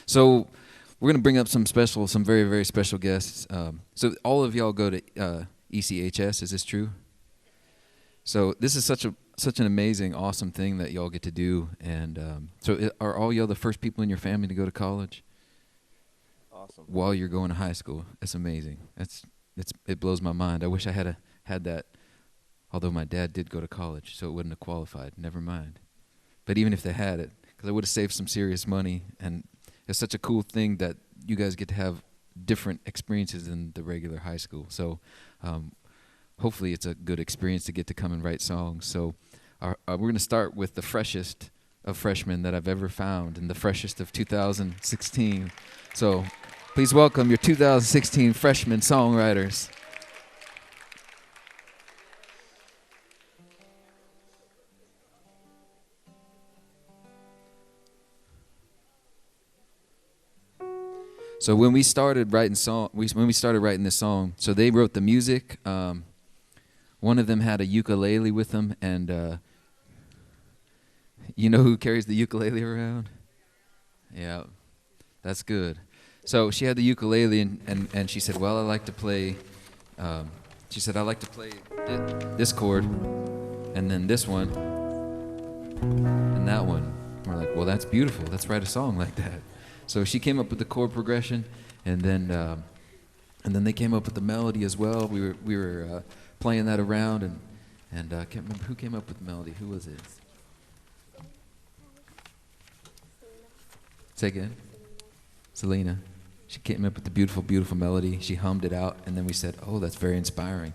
So we're going to bring up some very, very special guests. So all of y'all go to ECHS, is this true? So this is such an amazing, awesome thing that y'all get to do. And are all y'all the first people in your family to go to college? Awesome. While you're going to high school. That's amazing. It blows my mind. I wish I had that, although my dad did go to college, so it wouldn't have qualified. Never mind. But even if they had it, because I would have saved some serious money, and it's such a cool thing that you guys get to have different experiences than the regular high school. So hopefully it's a good experience to get to come and write songs. So we're going to start with the freshest of freshmen that I've ever found, and the freshest of 2016. So please welcome your 2016 freshman songwriters. So when we started writing this song, so they wrote the music. One of them had a ukulele with them, and you know who carries the ukulele around? Yeah, that's good. So she had the ukulele, and she said, well, I like to play, this chord, and then this one, and that one. We're like, well, that's beautiful. Let's write a song like that. So she came up with the chord progression, and then they came up with the melody as well. We were playing that around, and I can't remember who came up with the melody. Who was it? Say again. Selena. She came up with the beautiful, beautiful melody. She hummed it out, and then we said, oh, that's very inspiring.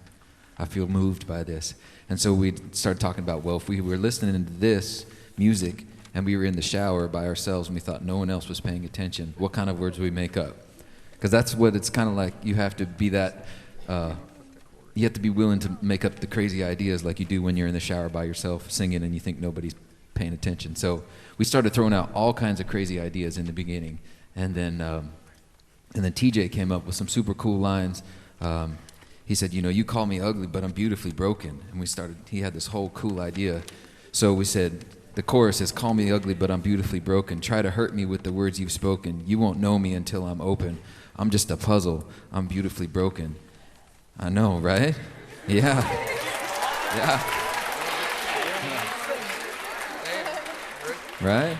I feel moved by this. And so we started talking about, well, if we were listening to this music and we were in the shower by ourselves and we thought no one else was paying attention, what kind of words would we make up? Because that's what it's kind of like. You have to be that, you have to be willing to make up the crazy ideas like you do when you're in the shower by yourself singing and you think nobody's paying attention. So we started throwing out all kinds of crazy ideas in the beginning. And then TJ came up with some super cool lines. He said, you call me ugly, but I'm beautifully broken. And he had this whole cool idea. So we said, the chorus is, call me ugly, but I'm beautifully broken. Try to hurt me with the words you've spoken. You won't know me until I'm open. I'm just a puzzle. I'm beautifully broken. I know, right? Yeah. Yeah. Right?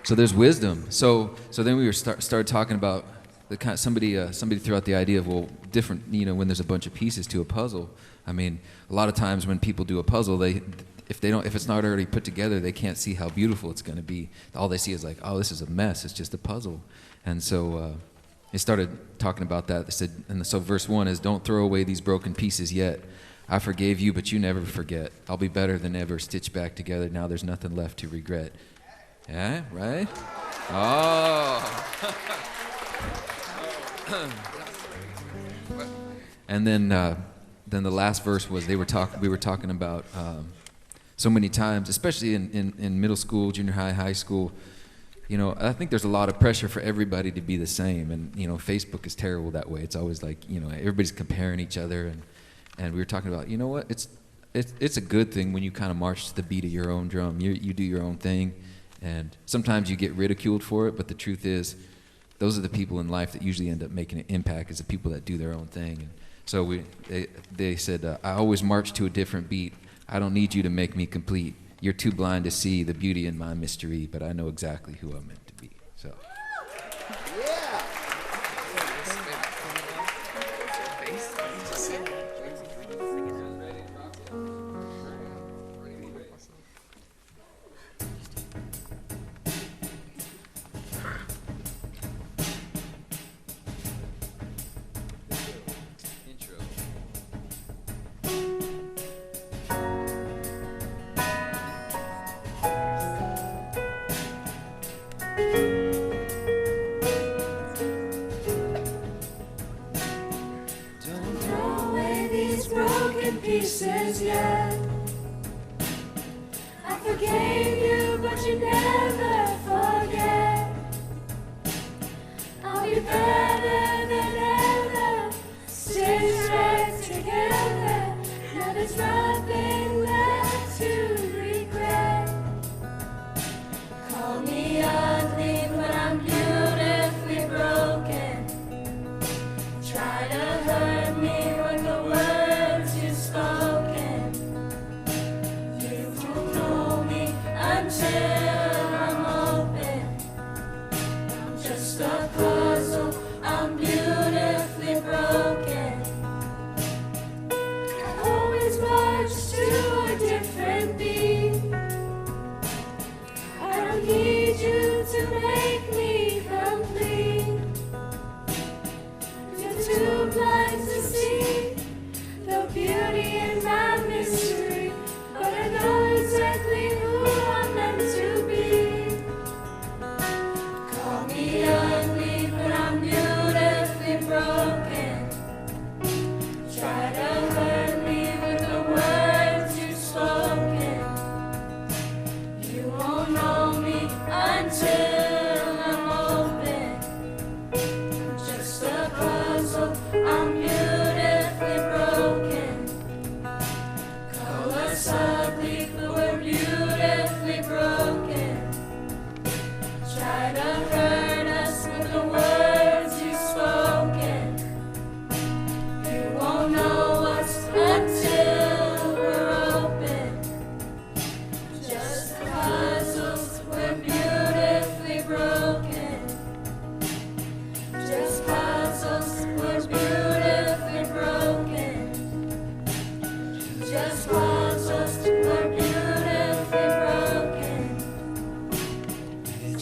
So there's wisdom. So then we started talking about the kind. Somebody threw out the idea of, well, different. When there's a bunch of pieces to a puzzle. I mean, a lot of times when people do a puzzle, if it's not already put together, they can't see how beautiful it's going to be. All they see is like, oh, this is a mess. It's just a puzzle. And so they started talking about that. They said, so verse 1 is, don't throw away these broken pieces yet. I forgave you, but you never forget. I'll be better than ever, stitched back together. Now there's nothing left to regret. Yeah, right? Oh. And then the last verse was we were talking about so many times, especially in middle school, junior high, high school. I think there's a lot of pressure for everybody to be the same, and Facebook is terrible that way. It's always like everybody's comparing each other, and we were talking about what it's a good thing when you kind of march to the beat of your own drum. You do your own thing. And sometimes you get ridiculed for it, but the truth is, those are the people in life that usually end up making an impact, is the people that do their own thing. And so they said, I always march to a different beat. I don't need you to make me complete. You're too blind to see the beauty in my mystery, but I know exactly who I'm meant to be. So. Yeah. Pieces yet. I forgave you, but you never forget. I'll be better than ever, stay right together. Now there's nothing left to regret. Call me ugly, but I'm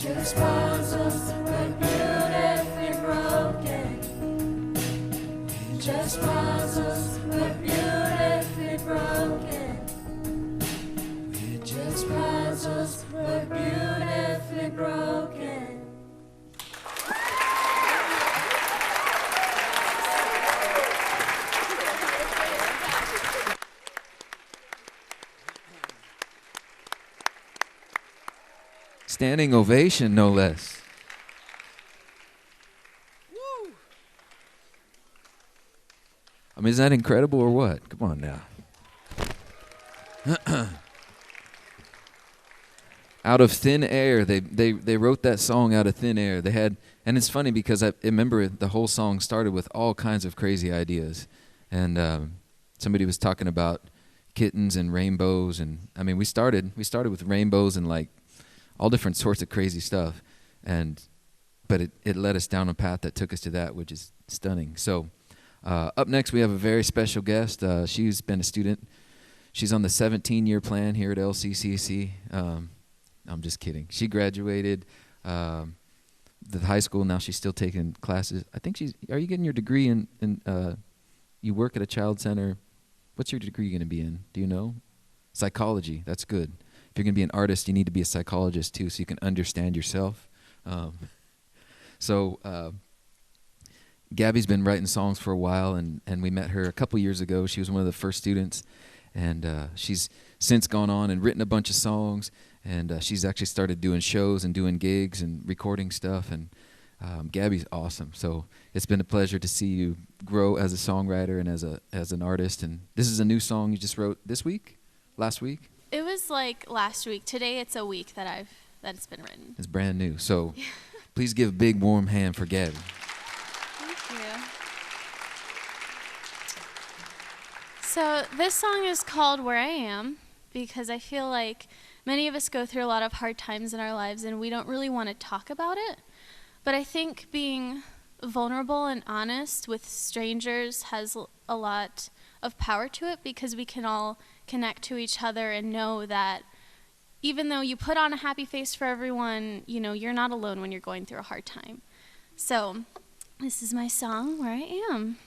just puzzles, but beautifully broken. We're just puzzles, but beautifully broken. We're just puzzles, but beautifully broken. Standing ovation, no less. I mean, is that incredible or what? Come on now. Out of thin air, they wrote that song out of thin air. They had, and it's funny because I remember the whole song started with all kinds of crazy ideas, and somebody was talking about kittens and rainbows, and I mean we started with rainbows and like all different sorts of crazy stuff, but it led us down a path that took us to that, which is stunning. So up next we have a very special guest. She's been a student. She's on the 17-year plan here at LCCC. I'm just kidding. She graduated the high school. Now she's still taking classes. I think are you getting your degree in you work at a child center? What's your degree going to be in? Do you know? Psychology. That's good. If you're going to be an artist, you need to be a psychologist too, so you can understand yourself. Gabby's been writing songs for a while, and we met her a couple years ago. She was one of the first students, and she's since gone on and written a bunch of songs, and she's actually started doing shows and doing gigs and recording stuff, and Gabby's awesome. So it's been a pleasure to see you grow as a songwriter and as an artist. And this is a new song you just wrote this week? Last week? It was like last week. Today it's a week that it's been written. It's brand new. So please give a big warm hand for Gabby. Thank you. So this song is called Where I Am because I feel like many of us go through a lot of hard times in our lives and we don't really want to talk about it. But I think being vulnerable and honest with strangers has a lot of power to it because we can all connect to each other and know that even though you put on a happy face for everyone, you know, you're not alone when you're going through a hard time. So this is my song, Where I Am.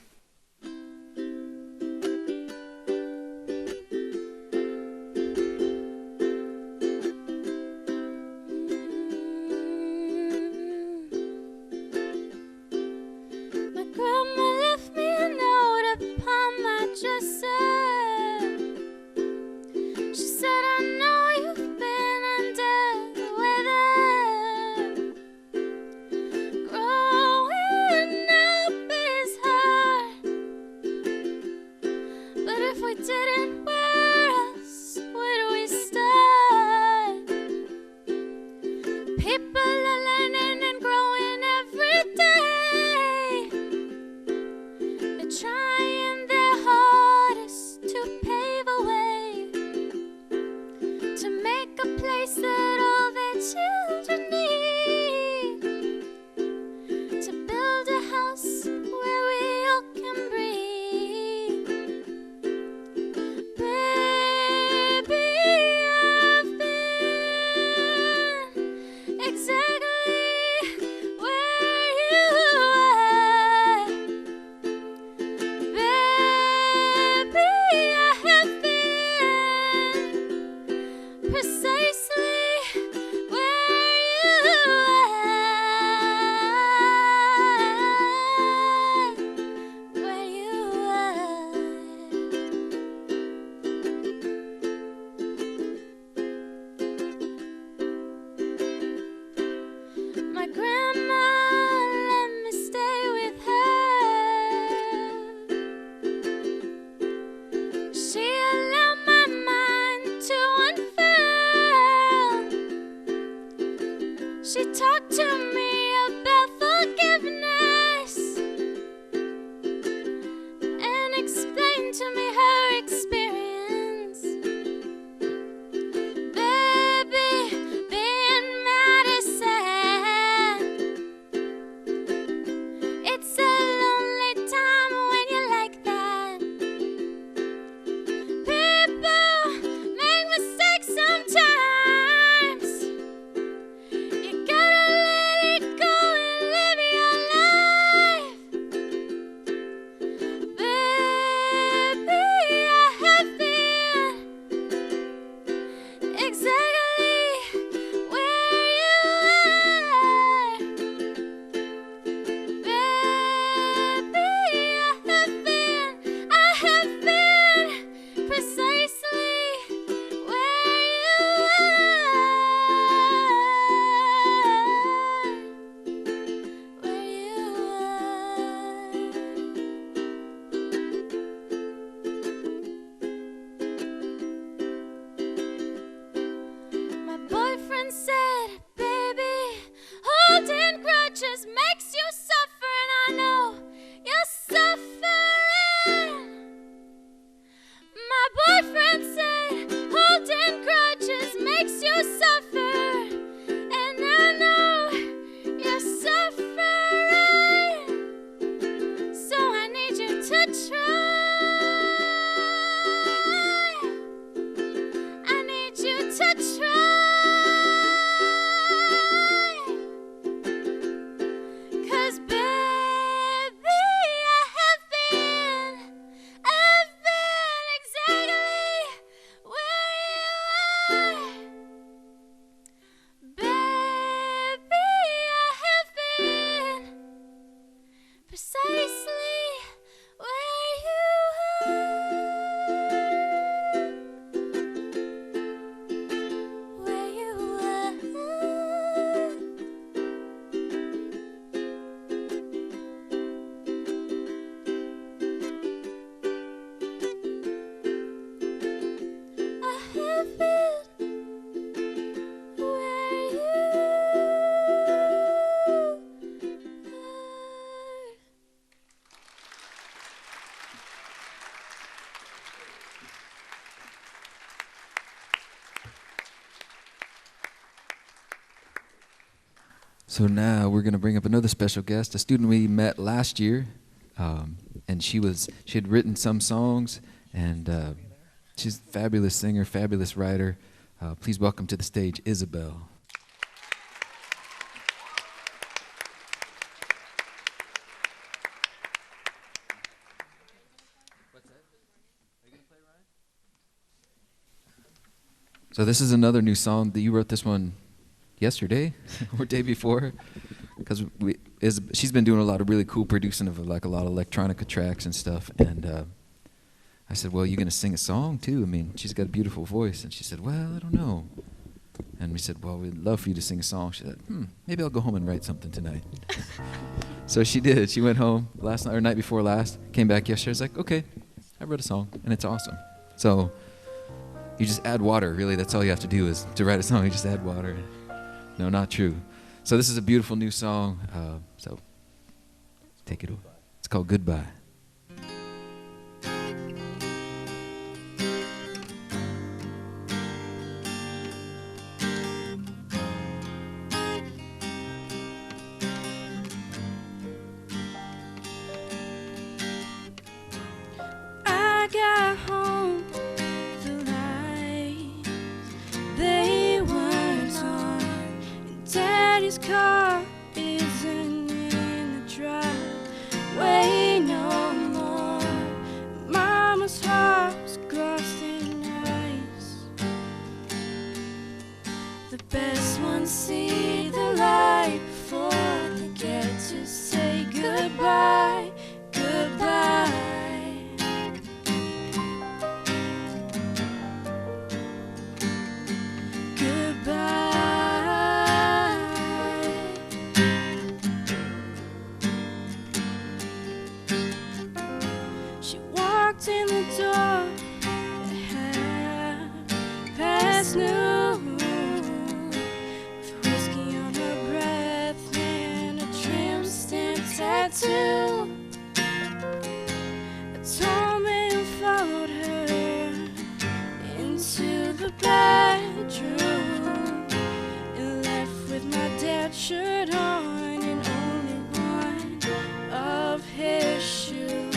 You gotta grudges makes you suffer, and I know you're suffering. My boyfriend said holding grudges makes you suffer, and I know you're suffering. So I need you to try. I need you to try. 'Cause baby, I've been exactly where you are. Baby, I have been precisely where you are. Where you are. I have been where you are. So now we're going to bring up another special guest, a student we met last year, and she had written some songs, and she's a fabulous singer, fabulous writer. Please welcome to the stage Isabel. So this is another new song that you wrote. This one yesterday or day before, because she's been doing a lot of really cool producing of like a lot of electronica tracks and stuff, and I said, well, you gonna sing a song too? I mean, she's got a beautiful voice. And she said, well, I don't know. And we said, well, we'd love for you to sing a song. She said, maybe I'll go home and write something tonight. So she did. She went home last night or night before last, came back yesterday. I was like, okay, I wrote a song and it's awesome. So you just add water, really. That's all you have to do is to write a song. You just add water. No, not true. So this is a beautiful new song. So take it away. It's called Goodbye. I got home, the lights, they weren't on, and Daddy's car isn't in the driveway no more. Mama's heart was glossed in ice. The best ones see the light before they get to say goodbye, goodbye. She walked in the door at past noon, with whiskey on her breath and a tramp stamp tattoo. A tall man followed her into the bedroom and left with my dad's shirt on and only one of his shoes.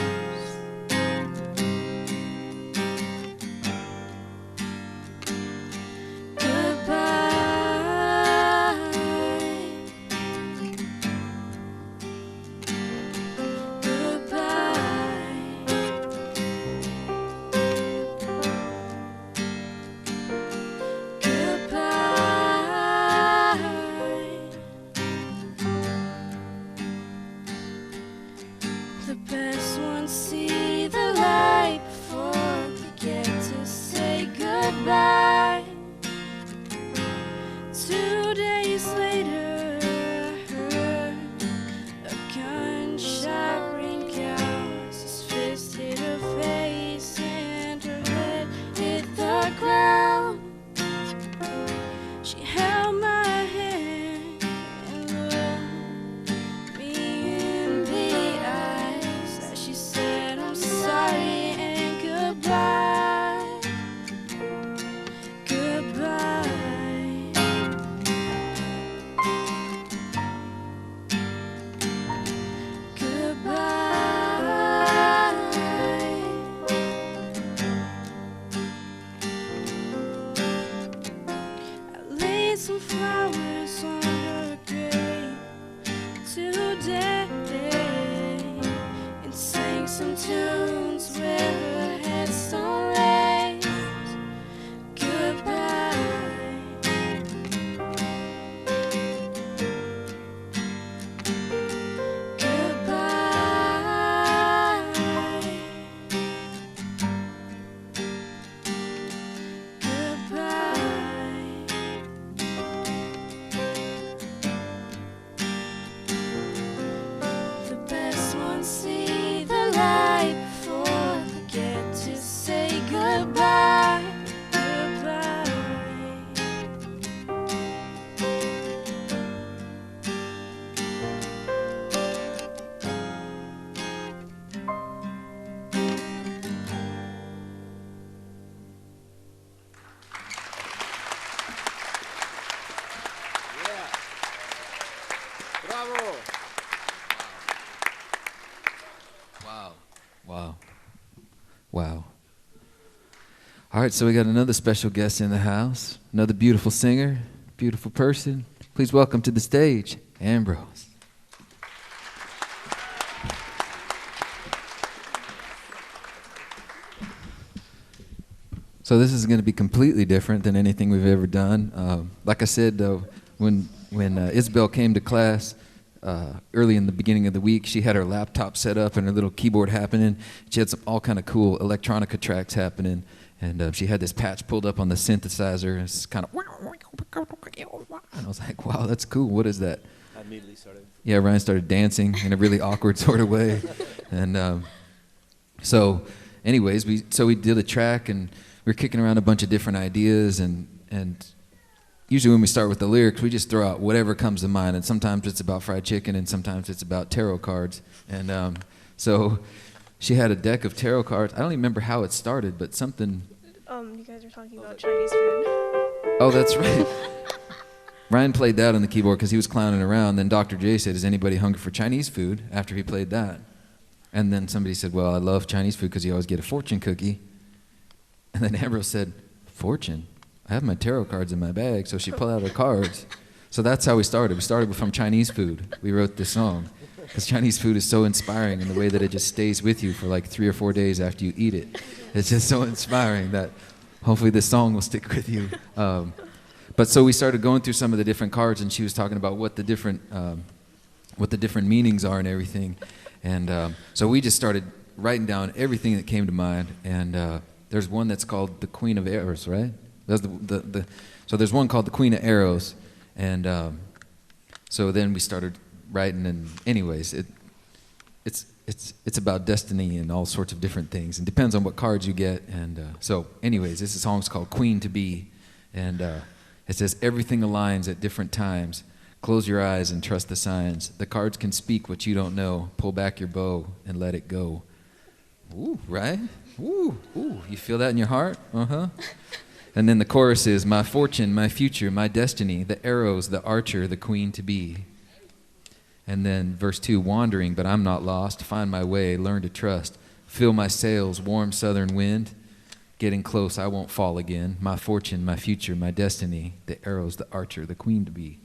Goodbye. Bravo. Wow. Wow. Wow. All right, so we got another special guest in the house, another beautiful singer, beautiful person. Please welcome to the stage, Ambrose. So this is going to be completely different than anything we've ever done. Like I said, though, when Isabel came to class early in the beginning of the week, she had her laptop set up and her little keyboard happening. She had all kind of cool electronica tracks happening, and she had this patch pulled up on the synthesizer. It's kind of, and I was like, wow, that's cool. What is that? I immediately started. Yeah, Ryan started dancing in a really awkward sort of way, and so, anyways, we did a track and we were kicking around a bunch of different ideas, and usually when we start with the lyrics, we just throw out whatever comes to mind, and sometimes it's about fried chicken, and sometimes it's about tarot cards, and so she had a deck of tarot cards. I don't even remember how it started, but something. You guys are talking about Chinese food. Oh, that's right. Ryan played that on the keyboard because he was clowning around. Then Dr. J said, "Is anybody hungry for Chinese food?" after he played that. And then somebody said, "Well, I love Chinese food because you always get a fortune cookie." And then Ambrose said, "Fortune? I have my tarot cards in my bag." So she pulled out her cards. So that's how we started. We started from Chinese food. We wrote this song because Chinese food is so inspiring in the way that it just stays with you for like 3 or 4 days after you eat it. It's just so inspiring that hopefully this song will stick with you. But so we started going through some of the different cards, and she was talking about what the different meanings are and everything. And so we just started writing down everything that came to mind. And there's one that's called the Queen of Arrows, right? That's so there's one called the Queen of Arrows. And so then we started writing. And anyways, it's about destiny and all sorts of different things. And depends on what cards you get. And so anyways, this song's called Queen to Be. And it says, everything aligns at different times. Close your eyes and trust the signs. The cards can speak what you don't know. Pull back your bow and let it go. Ooh, right? Ooh, ooh. You feel that in your heart? Uh-huh. And then the chorus is, my fortune, my future, my destiny, the arrows, the archer, the queen to be. And then verse 2, wandering, but I'm not lost. Find my way, learn to trust. Fill my sails, warm southern wind. Getting close, I won't fall again. My fortune, my future, my destiny, the arrows, the archer, the queen to be.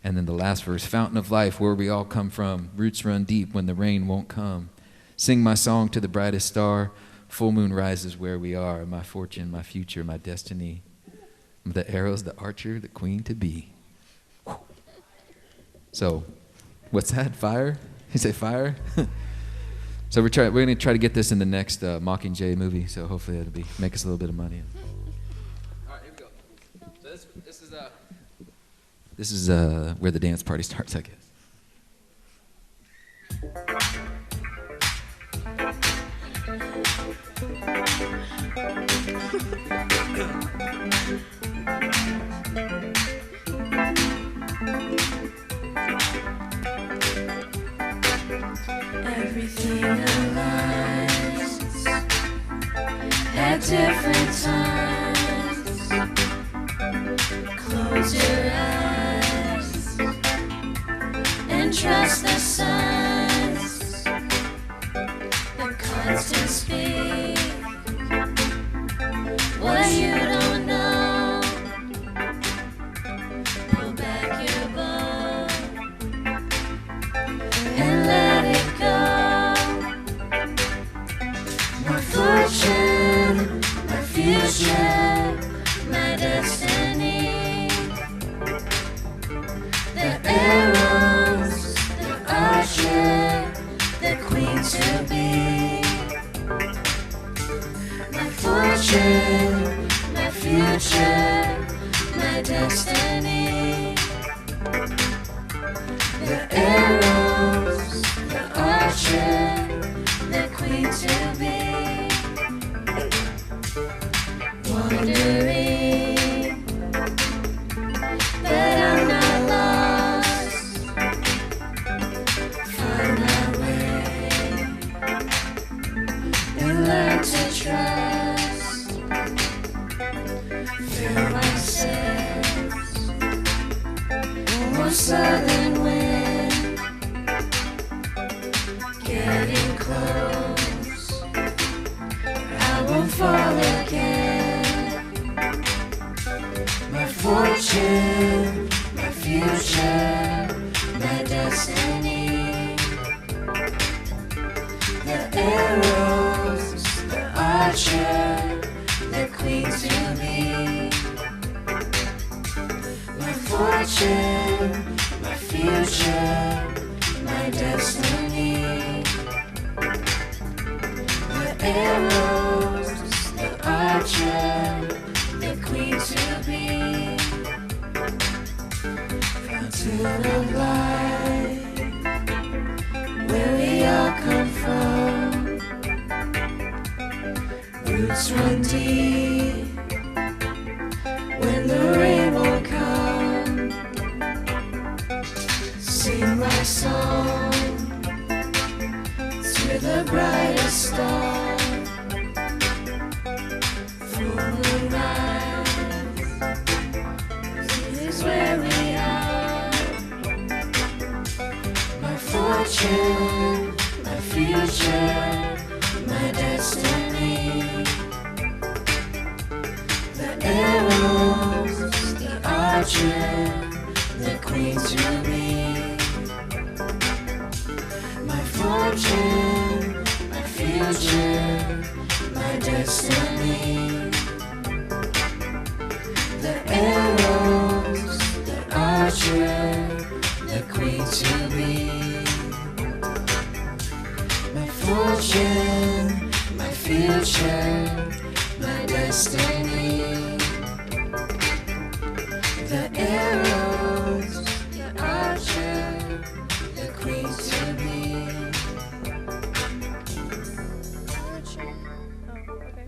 And then the last verse, fountain of life, where we all come from. Roots run deep when the rain won't come. Sing my song to the brightest star. Full moon rises where we are. My fortune, my future, my destiny, the arrows, the archer, the queen to be. Whew. So, what's that? Fire? You say fire? So we're going to try to get this in the next Mockingjay movie. So hopefully it'll make us a little bit of money. All right, here we go. So this is where the dance party starts, I guess. Everything aligns at different times. Close your eyes and trust the signs. The constant speak what you don't know. Pull back your bow and let it go. My fortune, my future, my destiny. The arrows, the archer, the queen to be. My fortune, my future, my destiny. The arrows, the archer, the queen to be. Wandering, but I'm not lost. Find my way and learn to trust. Fill my sails, warm southern wind. destiny. The arrows, the archer, the queen to be. My fortune, my future, my destiny. The arrows, the archer, the queen to be. Fountain of light, where we all come from. Roots run deep when the rain won't come. Sing my song to the brightest star. Full moonrise, this is where we are. My fortune, my future, my destiny. The arrows, the archer, the queen to be. My fortune, my future, my destiny. The arrows, the archer, the queen to be. My fortune, my future, my destiny. The arrows, the archer, the queen to be. Archer. Oh, okay.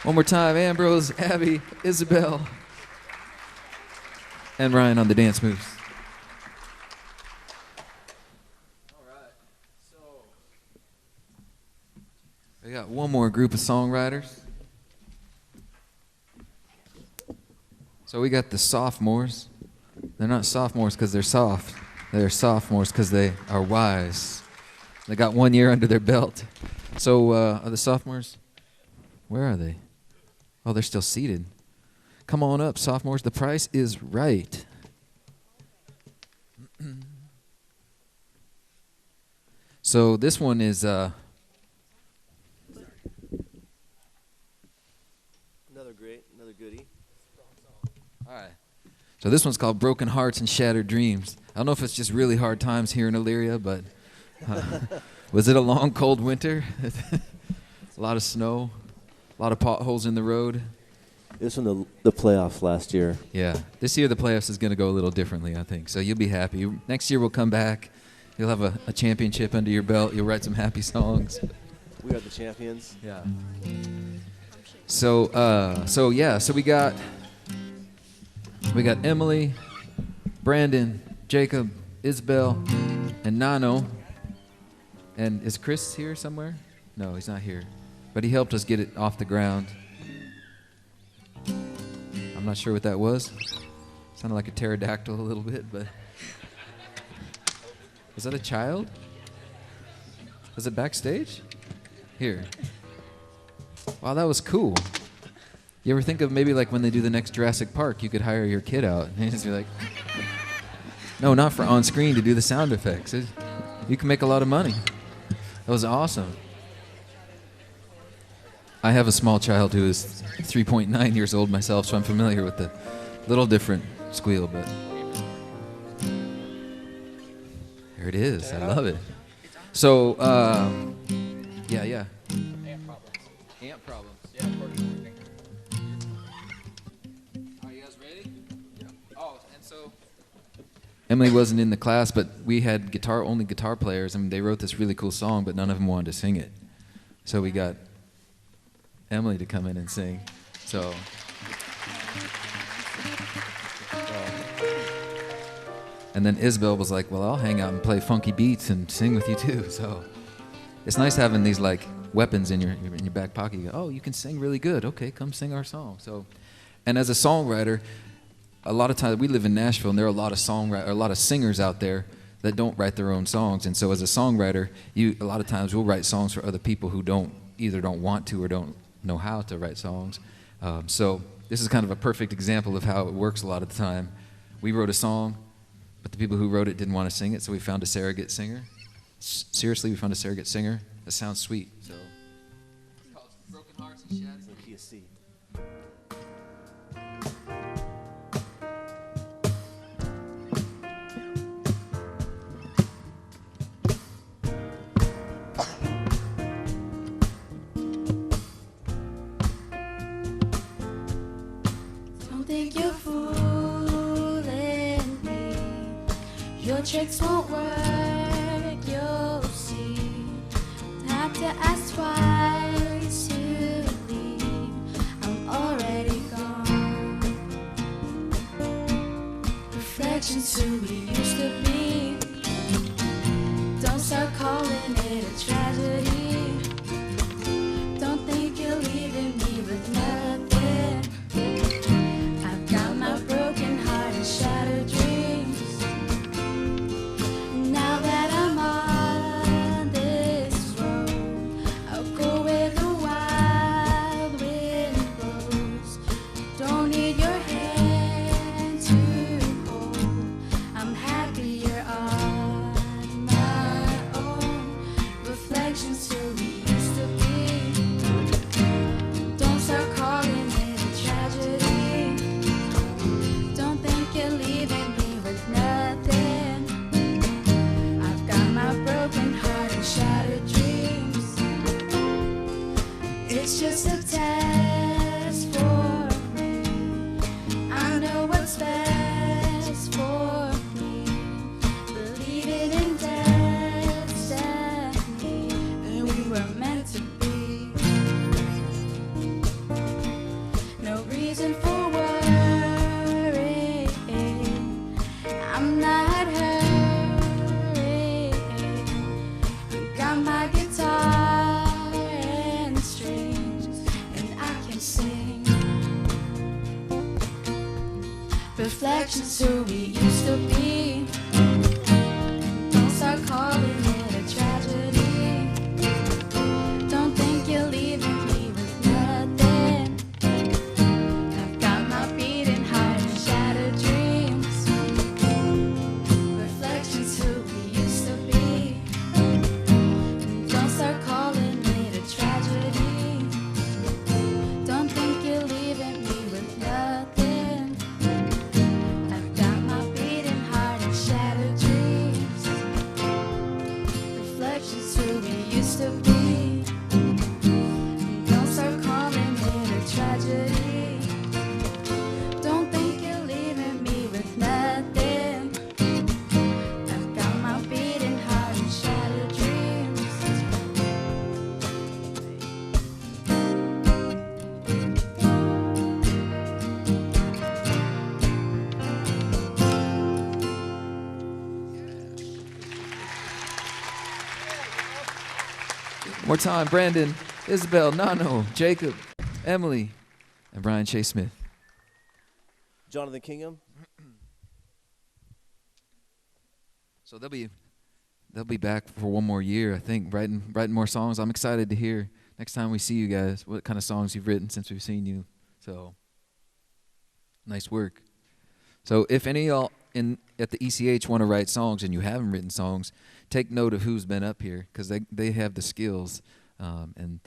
One more time, Ambrose, Abby, Isabel, and Ryan on the dance moves. All right, so we got one more group of songwriters. So we got the sophomores. They're not sophomores because they're soft. They're sophomores because they are wise. They got 1 year under their belt. So are the sophomores? Where are they? Oh, they're still seated. Come on up, sophomores. The price is right. So this one is Another goodie. all right. So this one's called Broken Hearts and Shattered Dreams. I don't know if it's just really hard times here in Elyria, but was it a long, cold winter? A lot of snow, a lot of potholes in the road. This from the playoffs last year. Yeah, this year the playoffs is going to go a little differently, I think. So you'll be happy. Next year we'll come back. You'll have a championship under your belt. You'll write some happy songs. We are the champions. Yeah. So we got Emily, Brandon, Jacob, Isabel, and Nano. And is Chris here somewhere? No, he's not here. But he helped us get it off the ground. I'm not sure what that was. Sounded like a pterodactyl a little bit, but was that a child? Was it backstage? Here. Wow, that was cool. You ever think of maybe like when they do the next Jurassic Park, you could hire your kid out and just be like, no, not for on screen to do the sound effects. You can make a lot of money. That was awesome. I have a small child who is 3.9 years old myself, so I'm familiar with the little different squeal, but there it is. I love it. So, yeah. Amp problems. Yeah, are you guys ready? Yeah. Oh, and so Emily wasn't in the class, but we had only guitar players. I mean, they wrote this really cool song, but none of them wanted to sing it. So we got Emily to come in and sing. So and then Isabel was like, well, I'll hang out and play funky beats and sing with you too. So it's nice having these like weapons in your back pocket. You go, oh, you can sing really good. Okay, come sing our song. So, and as a songwriter, a lot of times we live in Nashville, and there are a lot of singers out there that don't write their own songs. And so as a songwriter, a lot of times will write songs for other people who either don't want to or don't know how to write songs. So this is kind of a perfect example of how it works a lot of the time. We wrote a song, but the people who wrote it didn't want to sing it, so we found a surrogate singer. Seriously, we found a surrogate singer. That sounds sweet. So it's called Broken Hearts and Shattered. It's in key of C. Don't think you're fooling me. Your tricks won't work, you'll see. Don't have to ask twice to leave. I'm already gone. Reflections who we used to be. Don't start calling it a tragedy. Don't think you're leaving me with nothing. I've got my broken heart and shattered dreams. Now that I'm on this road, I'll go where the wild wind blows. Don't need your hand to hold. I'm happier on my own. Reflections who we used to be. Don't start calling it a tragedy. Don't think you're leaving me with nothing. I've got my broken heart and shattered dreams. It's just a test for me. I know what's best for me. Believing in destiny, and we were meant to be. No reason for worrying. I'm not hurrying. Got my guitar and strings, and I can sing. Reflections who we used to be. Don't start calling it a tragedy. Don't think you're leaving me with nothing. I've got my beating heart and shattered dreams. Reflections who we used to be. Don't start calling it a tragedy. Don't think you're leaving me with nothing. I've got my beating heart and shattered dreams. Reflections who we used to be. Don't start calling it a tragedy. Don't think you're leaving me with nothing. I've got my beating heart and shattered dreams. More time, Brandon, Isabel, Nano, Jacob, Emily, and Brian Shea Smith. Jonathan Kingham. So they'll be back for one more year, I think, writing more songs. I'm excited to hear next time we see you guys what kind of songs you've written since we've seen you. So nice work. So if any of y'all at the ECH want to write songs and you haven't written songs, take note of who's been up here because they have the skills, and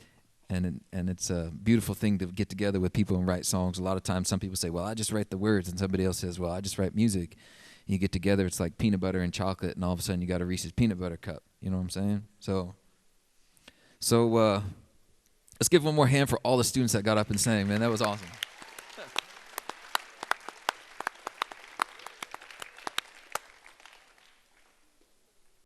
it's a beautiful thing to get together with people and write songs. A lot of times some people say, well, I just write the words, and somebody else says, well, I just write music. And you get together, it's like peanut butter and chocolate, and all of a sudden you got a Reese's peanut butter cup. You know what I'm saying? So let's give one more hand for all the students that got up and sang, man. That was awesome.